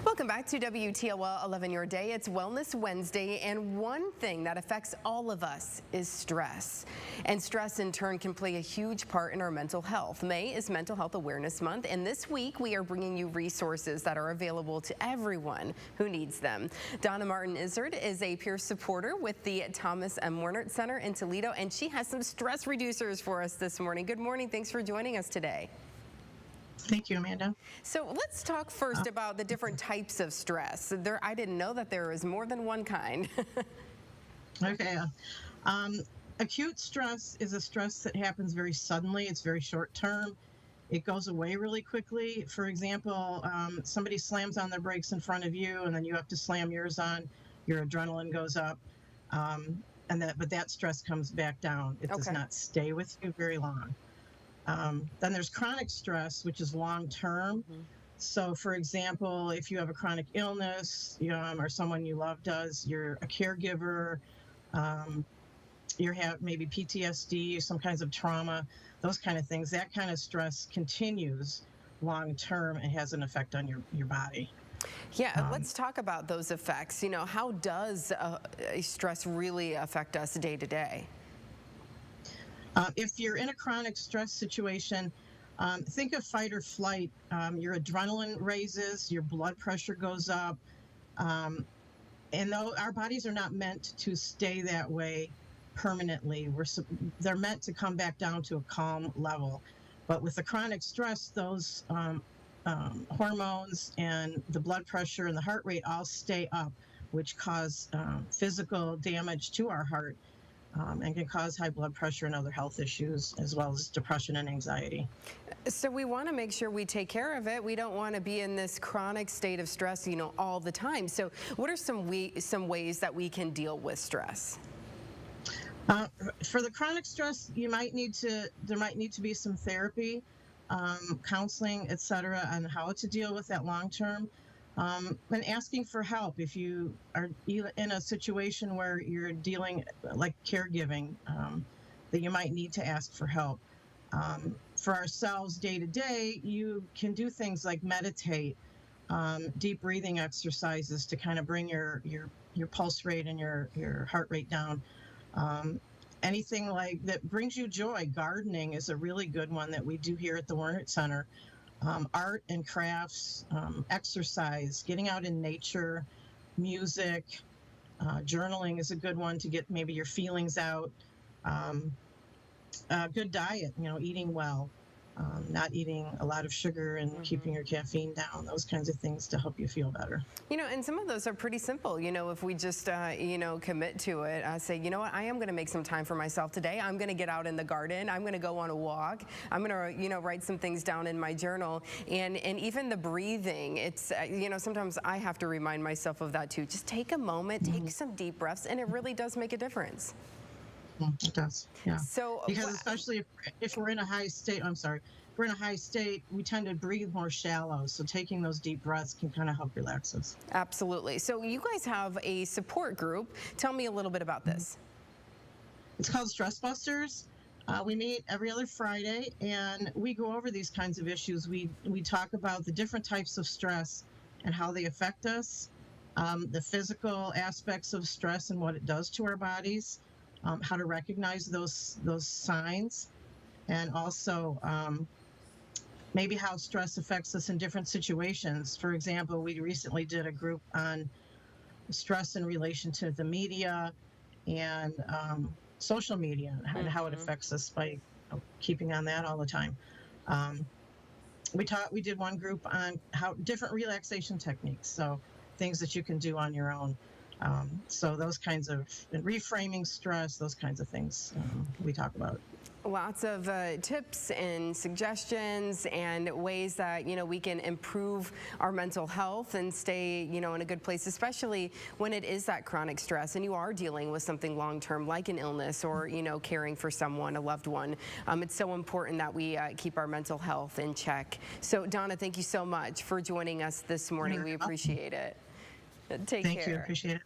Welcome back to WTOL 11 Your Day. It's Wellness Wednesday, and one thing that affects all of us is stress. And stress in turn can play a huge part in our mental health. May is Mental Health Awareness Month, and this week we are bringing you resources that are available to everyone who needs them. Donna Martin-Isard is a peer supporter with the Thomas M. Wernert Center in Toledo, and she has some stress reducers for us this morning. Good morning. Thanks for joining us today. Thank you, Amanda. So let's talk first about the different types of stress. I didn't know that there is more than one kind. Okay. Acute stress is a stress that happens very suddenly. It's very short term. It goes away really quickly. For example, somebody slams on their brakes in front of you, and then you have to slam yours on. Your adrenaline goes up, but that stress comes back down. It does not stay with you very long. Then there's chronic stress, which is long-term. So, for example, if you have a chronic illness, or someone you love does, you're a caregiver, you have maybe PTSD, some kinds of trauma, those kind of things. That kind of stress continues long-term and has an effect on your body. Yeah, let's talk about those effects. How does stress really affect us day to day? If you're in a chronic stress situation, think of fight or flight. Your adrenaline raises, your blood pressure goes up, and though our bodies are not meant to stay that way permanently, they're meant to come back down to a calm level. But with the chronic stress, those hormones and the blood pressure and the heart rate all stay up, which cause physical damage to our heart. And can cause high blood pressure and other health issues, as well as depression and anxiety. So we want to make sure we take care of it. We don't want to be in this chronic state of stress, all the time. So what are some ways that we can deal with stress? For the chronic stress, there might need to be some therapy, counseling, etc., on how to deal with that long term. And asking for help if you are in a situation where you're dealing like caregiving, that you might need to ask for help. For ourselves day to day, you can do things like meditate, deep breathing exercises to kind of bring your pulse rate and your heart rate down. Anything like that brings you joy. Gardening is a really good one that we do here at the Wernert Center. Art and crafts, exercise, getting out in nature, music, journaling is a good one to get maybe your feelings out. Good diet, eating well, not eating a lot of sugar and keeping your caffeine down, those kinds of things to help you feel better. And some of those are pretty simple. If we just, commit to it, say, you know what, I am going to make some time for myself today. I'm going to get out in the garden. I'm going to go on a walk. I'm going to, write some things down in my journal. And even the breathing, it's, sometimes I have to remind myself of that too. Just take a moment, take some deep breaths, and it really does make a difference. It does, yeah. So, because especially if we're in a high state, we're in a high state, we tend to breathe more shallow. So taking those deep breaths can kind of help relax us. Absolutely. So you guys have a support group. Tell me a little bit about this. It's called Stress Busters. We meet every other Friday, and we go over these kinds of issues. We talk about the different types of stress and how they affect us, the physical aspects of stress and what it does to our bodies. How to recognize those signs, and also maybe how stress affects us in different situations. For example, we recently did a group on stress in relation to the media and social media and how it affects us by keeping on that all the time. We did one group on how different relaxation techniques, so things that you can do on your own. So those kinds of reframing stress, those kinds of things we talk about. Lots of tips and suggestions and ways that, we can improve our mental health and stay, in a good place, especially when it is that chronic stress and you are dealing with something long-term like an illness or, caring for someone, a loved one. It's so important that we keep our mental health in check. So, Donna, thank you so much for joining us this morning. We appreciate it. Take care. Thank you. Appreciate it.